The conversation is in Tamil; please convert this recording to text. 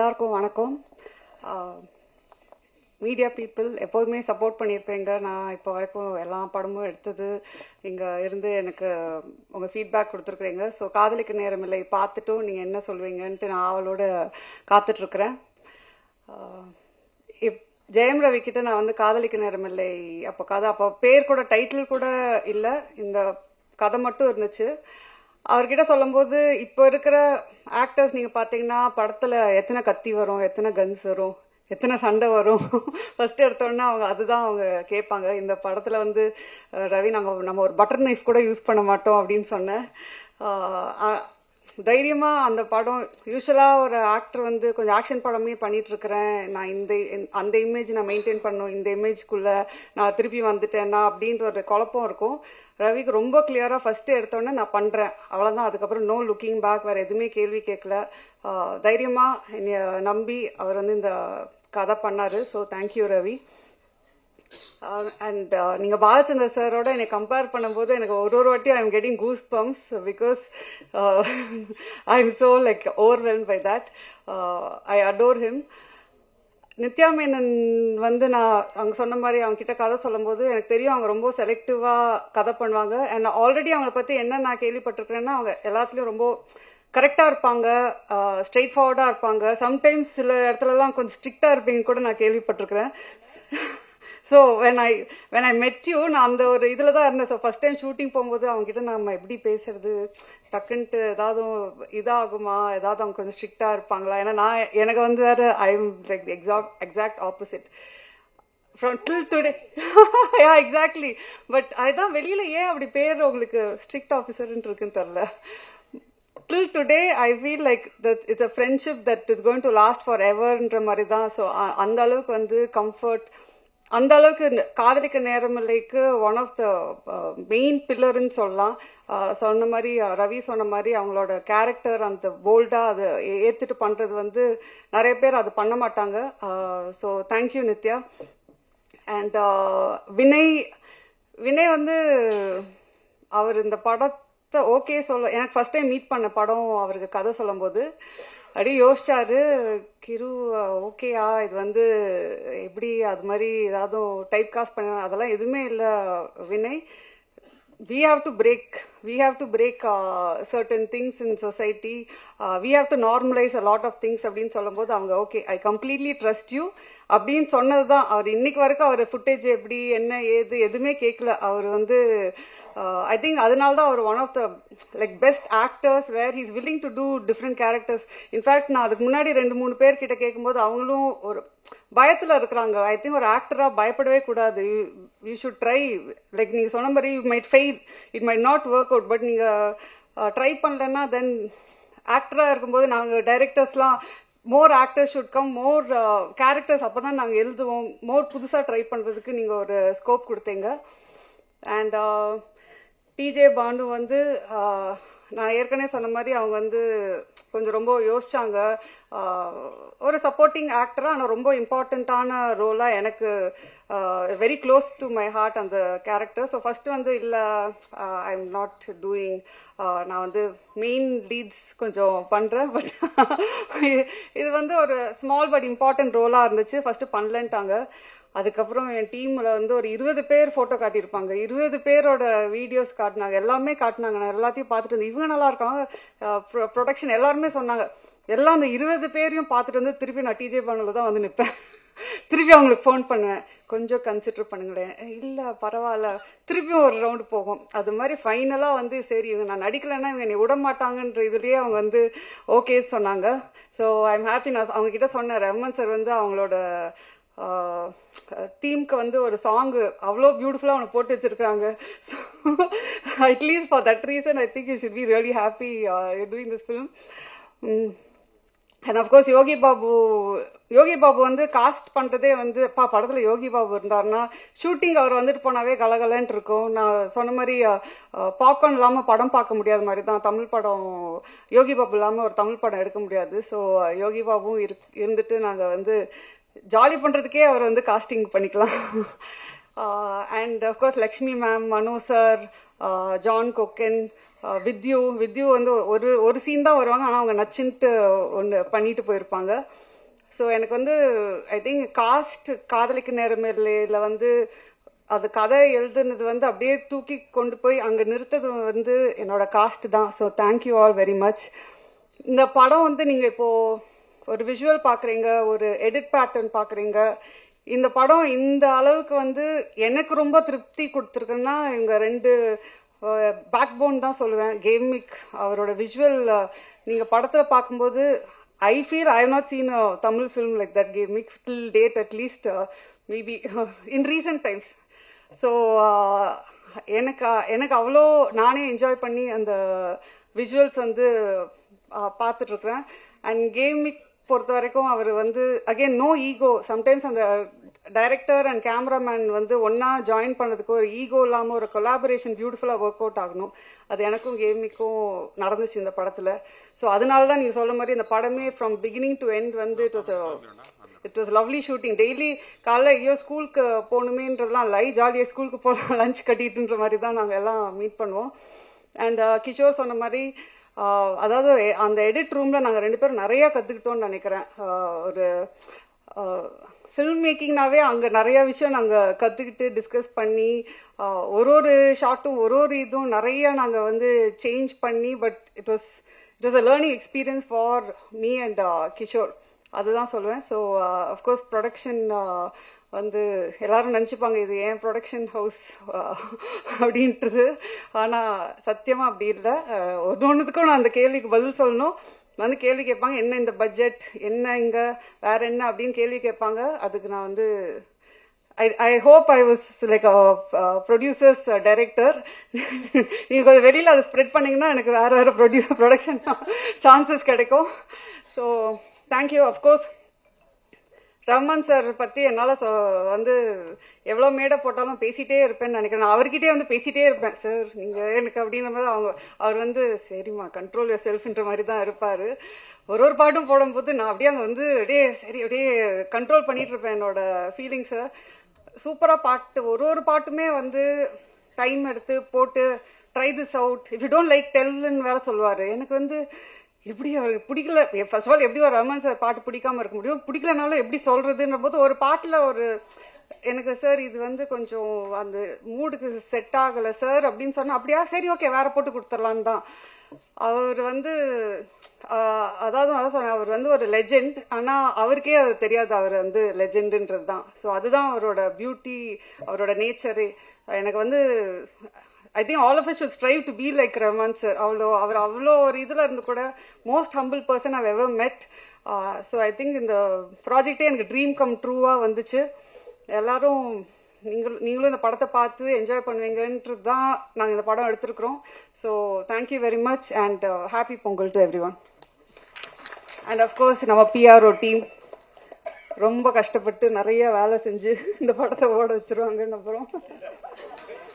எல்லாருக்கும் வணக்கம். மீடியா பீப்புள் எப்போதுமே சப்போர்ட் பண்ணியிருக்கீங்க. நான் இப்போ வரைக்கும் எல்லா படமும் எடுத்தது இங்கே இருந்து எனக்கு உங்கள் ஃபீட்பேக் கொடுத்துருக்குறீங்க. ஸோ காதலிக்க நேரமில்லை பார்த்துட்டும் நீங்கள் என்ன சொல்வீங்கன்ட்டு நான் அவளோட காத்துட்ருக்குறேன். ஜெயம் ரவி கிட்ட நான் வந்து காதலிக்க நேரமில்லை அப்போ பேர் கூட டைட்டில் கூட இல்லை, இந்த கதை மட்டும் இருந்துச்சு. அவர்கிட்ட சொல்லும்போது இப்போ இருக்கிற ஆக்டர்ஸ் நீங்கள் பார்த்தீங்கன்னா படத்தில் எத்தனை கத்தி வரும், எத்தனை கன்ஸ் வரும், எத்தனை சண்டை வரும், ஃபர்ஸ்ட் எடுத்தோன்னா அவங்க அதுதான் அவங்க கேட்பாங்க. இந்த படத்தில் வந்து ரவி நம்ம ஒரு பட்டர் நைஃப் கூட யூஸ் பண்ண மாட்டோம் அப்படின்னு சொன்னேன். தைரியமாக அந்த படம் யூஸ்வலாக ஒரு ஆக்டர் வந்து கொஞ்சம் ஆக்ஷன் படமே பண்ணிட்டு இருக்கிறேன், நான் அந்த இமேஜ் நான் மெயின்டைன் பண்ணணும், இந்த இமேஜ்குள்ளே நான் திருப்பி வந்துட்டேன்னா அப்படின்ற ஒரு குழப்பம் இருக்கும். ரவிக்கு ரொம்ப கிளியராக ஃபர்ஸ்ட் எடுத்தோன்னே நான் பண்ணுறேன் அவ்வளோதான், அதுக்கப்புறம் நோ லுக்கிங் பேக், வேறு எதுவுமே கேள்வி கேட்கல. தைரியமாக என்னை நம்பி அவர் வந்து இந்த கதை பண்ணார். So thank you Ravi. அண்ட் நீங்கள் பாலச்சந்தர் சாரோட என்னை கம்பேர் பண்ணும்போது எனக்கு ஒரு வாட்டி I am getting goose bumps because I am so like overwhelm by that. I adore him. Nithya Menon வந்து நான் அவங்க சொன்ன மாதிரி அவங்க கிட்ட கதை சொல்லும்போது எனக்கு தெரியும் அவங்க ரொம்ப செலக்டிவாக கதை பண்ணுவாங்க. அண்ட் ஆல்ரெடி அவங்கள பற்றி என்ன நான் கேள்விப்பட்டிருக்கிறேன்னா அவங்க எல்லாத்துலேயும் ரொம்ப கரெக்டாக இருப்பாங்க, ஸ்ட்ரெயிட் ஃபார்வர்டாக இருப்பாங்க. சம்டைம்ஸ் சில இடத்துலலாம் கொஞ்சம் ஸ்ட்ரிக்டாக இருப்பீங்கன்னு கூட நான் கேள்விப்பட்டிருக்கிறேன். ஸோ வென் ஐ மெட் யூ நான் அந்த ஒரு இதில் தான் இருந்தேன். ஸோ ஃபர்ஸ்ட் டைம் ஷூட்டிங் போகும்போது அவங்ககிட்ட நம்ம எப்படி பேசுறது, டக்குன்ட்டு ஏதாவது இதாகுமா, ஏதாவது அவங்க கொஞ்சம் ஸ்ட்ரிக்டாக இருப்பாங்களா, ஏன்னா எனக்கு வந்து வேறு I am like exact opposite from till today. Yeah exactly. But அதுதான் வெளியில் ஏன் அப்படி பேர் உங்களுக்கு ஸ்ட்ரிக்ட் ஆஃபீஸர்ன்னு இருக்குன்னு தெரில. Till today I feel like that it's a friendship that is going to last foreverன்ற மாதிரி தான். ஸோ அந்த அளவுக்கு வந்து கம்ஃபர்ட், அந்த அளவுக்கு காதலிக்க நேரமில்லைக்கு ஒன் ஆஃப் த மெயின் பில்லர்ன்னு சொல்லலாம். சொன்ன மாதிரி ரவி சொன்ன மாதிரி அவங்களோட கேரக்டர் அந்த போல்டாக அதை ஏற்றுட்டு பண்ணுறது வந்து நிறைய பேர் அது பண்ண மாட்டாங்க. So thank you Nithya. And Vinay வந்து அவர் இந்த படத்தை ஓகே சொல்ல எனக்கு ஃபர்ஸ்ட் டைம் மீட் பண்ண படம் அவருக்கு கதை சொல்லும் போது அப்படியே யோசிச்சாரு, கிரு ஓகேயா இது வந்து எப்படி அது மாதிரி ஏதாவது டைப் காஸ்ட் பண்ண அதெல்லாம் எதுவுமே இல்லை Vinay. we have to break certain things in society. We have to normalize a lot of things அப்படின்னு சொல்லும்போது அவங்க okay I completely trust you அப்படின்னு சொன்னது தான். அவர் இன்னைக்கு வரைக்கும் அவர் ஃபுட்டேஜ் எப்படி என்ன ஏது எதுவுமே கேட்கல. அவர் வந்து ஐ திங்க் அதனால தான் அவர் one of the like best actors where he's willing to do different characters. In fact நான் அதுக்கு முன்னாடி 2-3 பேர் கிட்ட கேட்கும்போது அவங்களும் ஒரு பயத்தில் இருக்கிறாங்க. ஐ திங்க் ஒரு ஆக்டராக பயப்படவே கூடாது. You should try. லைக் நீங்கள் சொன்ன மாதிரி you might fail, it might not work out, but நீங்கள் ட்ரை பண்ணலன்னா தென் ஆக்டராக இருக்கும்போது நாங்கள் டைரக்டர்ஸ்லாம் more actors should come, more characters அப்போ தான் நாங்கள் எழுதுவோம், மோர் புதுசாக ட்ரை பண்ணுறதுக்கு நீங்கள் ஒரு ஸ்கோப் கொடுத்தீங்க. அண்ட் டிஜே பாண்டு வந்து நான் ஏற்கனவே சொன்ன மாதிரி அவங்க வந்து கொஞ்சம் ரொம்ப யோசிச்சாங்க. ஒரு சப்போர்ட்டிங் ஆக்டராக ஆனால் ரொம்ப இம்பார்ட்டண்ட்டான ரோலாக எனக்கு very close to my heart அந்த கேரக்டர். ஸோ ஃபர்ஸ்ட் வந்து இல்லை ஐ எம் நாட் டூயிங், நான் வந்து மெயின் லீட்ஸ் கொஞ்சம் பண்ணுறேன், பட் இது வந்து ஒரு ஸ்மால் பட் இம்பார்ட்டன்ட் ரோலாக இருந்துச்சு. ஃபர்ஸ்ட் பண்ணலன்ட்டாங்க. அதுக்கப்புறம் என் டீமில் வந்து ஒரு 20 பேர் ஃபோட்டோ காட்டியிருப்பாங்க, 20 பேரோட வீடியோஸ் காட்டினாங்க, எல்லாமே காட்டினாங்க. நான் எல்லாத்தையும் பார்த்துட்டு இருந்தேன், இவங்க நல்லா இருக்காங்க, ப்ரொடக்ஷன் எல்லாருமே சொன்னாங்க. எல்லாம் அந்த 20 பேரையும் பார்த்துட்டு வந்து திருப்பி நான் டிஜே பானுல தான் வந்து நிற்பேன். திருப்பி அவங்களுக்கு ஃபோன் பண்ணுவேன், கொஞ்சம் கன்சிடர் பண்ணுங்களேன், இல்லை பரவாயில்ல, திருப்பியும் ஒரு ரவுண்டு போகும். அது மாதிரி ஃபைனலாக வந்து சரி இவங்க நான் நடிக்கலைன்னா இவங்க என்னை விட மாட்டாங்கன்ற இதுலேயே அவங்க வந்து ஓகே சொன்னாங்க. So I am happy. நான் அவங்க கிட்ட சொன்னேன், ரஹ்மான் சார் வந்து அவங்களோட தீம்க்கு வந்து ஒரு சாங்கு அவ்வளோ பியூட்டிஃபுல்லாக அவனை போட்டு வச்சிருக்காங்க. So at least for that reason I think you should be really happy doing this film. And of course Yogi Babu வந்து காஸ்ட் பண்ணுறதே வந்து படத்தில் யோகி பாபு இருந்தாருன்னா ஷூட்டிங் அவர் வந்துட்டு போனாவே கலகலன்ட்டு இருக்கும். நான் சொன்ன மாதிரி பாப்கார்ன் இல்லாமல் படம் பார்க்க முடியாத மாதிரி தான் தமிழ் படம், யோகி பாபு இல்லாமல் ஒரு தமிழ் படம் எடுக்க முடியாது. ஸோ யோகி பாபுவும் இருந்துட்டு நாங்கள் வந்து ஜாலி பண்ணுறதுக்கே அவர் வந்து காஸ்டிங் பண்ணிக்கலாம். And of course Lakshmi ma'am, Mano sir, John Kokken, with you வந்து ஒரு சீன் தான் வருவாங்க, ஆனால் அவங்க நச்சுன்ட்டு ஒன்று பண்ணிட்டு போயிருப்பாங்க. ஸோ எனக்கு வந்து ஐ திங்க் காஸ்ட் காதலிக்கு நேரமில்லையில் வந்து அது கதை எழுதுனது வந்து அப்படியே தூக்கி கொண்டு போய் அங்கே நிறுத்தது வந்து என்னோட காஸ்ட் தான். So thank you all very much. இந்த படம் வந்து நீங்கள் இப்போது ஒரு விஷுவல் பார்க்குறீங்க, ஒரு எடிட் பேட்டர்ன் பார்க்குறீங்க. இந்த படம் இந்த அளவுக்கு வந்து எனக்கு ரொம்ப திருப்தி கொடுத்துருக்குன்னா இவங்க 2 பேக் போன் தான் சொல்லுவேன். கேமிக் அவரோட விஷுவல் நீங்கள் படத்தில் பார்க்கும்போது I feel I have not seen a Tamil film like that, Gamik, till date at least, maybe in recent times. So எனக்கு அவ்வளோ நானே என்ஜாய் பண்ணி அந்த விஷுவல்ஸ் வந்து பார்த்துட்ருக்குறேன். அண்ட் கேமிக் பொறுத்த வரைக்கும் அவர் வந்து அகெயின் நோ ஈகோ. சம்டைம்ஸ் அந்த டைரக்டர் அண்ட் கேமராமேன் வந்து ஒன்றா ஜாயின் பண்ணதுக்கு ஒரு ஈகோ இல்லாமல் ஒரு கொலாபரேஷன் பியூட்டிஃபுல்லாக ஒர்க் அவுட் ஆகணும். அது எனக்கும் கேமிக்கும் நடந்துச்சு இந்த படத்தில். ஸோ அதனால தான் நீங்கள் சொல்ல மாதிரி இந்த படமே ஃப்ரம் பிகினிங் டு எண்ட் வந்து it was lovely shooting. Daily காலைல ஐயோ ஸ்கூலுக்கு போகணுமேன்றதுலாம் லை, ஜாலியாக ஸ்கூலுக்கு போகலாம் லஞ்ச் கட்டிட்டுன்ற மாதிரி தான் நாங்கள் எல்லாம் மீட் பண்ணுவோம். அண்ட் கிஷோர் சொன்ன மாதிரி அதாவது அந்த எடிட் ரூமில் நாங்கள் 2 பேரும் நிறையா கற்றுக்கிட்டோம்னு நினைக்கிறேன். ஒரு ஃபில்ம் மேக்கிங்னாவே அங்கே நிறையா விஷயம் நாங்கள் கற்றுக்கிட்டு டிஸ்கஸ் பண்ணி ஒரு ஷார்ட்டும் ஒரு இதுவும் நிறையா நாங்கள் வந்து சேஞ்ச் பண்ணி, but it was a learning experience for me and Kishore. அதுதான் சொல்லுவேன். ஸோ அஃப்கோர்ஸ் ப்ரொடக்ஷன் வந்து எல்லாரும் நினச்சிப்பாங்க இது ஏன் ப்ரொடக்ஷன் ஹவுஸ் அப்படின்றது. ஆனால் சத்தியமாக அப்படி இல்லை. ஒன்றுத்துக்கும் நான் அந்த கேள்விக்கு பதில் சொல்லணும். வந்து கேள்வி கேட்பாங்க, என்ன இந்த பட்ஜெட், என்ன இங்கே வேற என்ன அப்படின்னு கேள்வி கேட்பாங்க. அதுக்கு நான் வந்து I hope I was like producers director. நீங்கள் கொஞ்சம் வெளியில் அதை ஸ்ப்ரெட் பண்ணிங்கன்னா எனக்கு வேறு ப்ரொடக்ஷன் சான்சஸ் கிடைக்கும். So thank you. Of course Rahman sir பற்றி என்னால் வந்து எவ்வளோ மேடை போட்டாலும் பேசிகிட்டே இருப்பேன்னு நினைக்கிறேன். நான் அவர்கிட்டே வந்து பேசிகிட்டே இருப்பேன், சார் நீங்கள் எனக்கு அப்படின்ற மாதிரி அவர் வந்து சரிம்மா கண்ட்ரோல் யுவர் செல்ஃப்ன்ற மாதிரி தான் இருப்பார். ஒரு பாட்டும் போடும்போது நான் அப்படியே அங்கே வந்து அப்படியே சரி அப்படியே கண்ட்ரோல் பண்ணிகிட்டு இருப்பேன் என்னோட ஃபீலிங்ஸை. சூப்பராக பாட்டு ஒரு பாட்டுமே வந்து டைம் எடுத்து போட்டு try this out, if you don't like டெல்லுன்னு வேற சொல்லுவார். எனக்கு வந்து எப்படி அவருக்கு பிடிக்கல, ஃபர்ஸ்ட் ஆஃப் ஆல் எப்படி ஒரு ரஹ்மான் சார் பாட்டு பிடிக்காம இருக்க முடியும், பிடிக்கலனாலும் எப்படி சொல்றதுன்ற போது ஒரு பாட்டில் ஒரு எனக்கு சார் இது வந்து கொஞ்சம் அந்த மூடுக்கு செட் ஆகலை சார் அப்படின்னு சொன்னால் அப்படியா சரி ஓகே வேற போட்டு கொடுத்துடலான்னு தான். அவர் வந்து அதான் சொன்னேன், அவர் வந்து ஒரு லெஜெண்ட். ஆனால் அவருக்கே அது தெரியாது அவர் வந்து லெஜெண்டுன்றது தான். ஸோ அதுதான் அவரோட பியூட்டி, அவரோட நேச்சரு. எனக்கு வந்து I think all of us should strive to be like Rahman sir. அவர் அவ்வளோ ஒரு இதில் இருந்து கூட most humble person I've ever met. So I think இந்த ப்ராஜெக்டே எனக்கு ட்ரீம் கம் ட்ரூவாக வந்துச்சு. எல்லாரும் நீங்களும் இந்த படத்தை பார்த்து என்ஜாய் பண்ணுவீங்கன்றது தான் நாங்கள் இந்த படம் எடுத்திருக்கிறோம். So thank you very much and happy Pongal to every one. And of course நம்ம பிஆர்ஓ டீம் ரொம்ப கஷ்டப்பட்டு நிறைய வேலை செஞ்சு இந்த படத்தை ஓட வச்சிருவாங்கன்னு அப்புறம்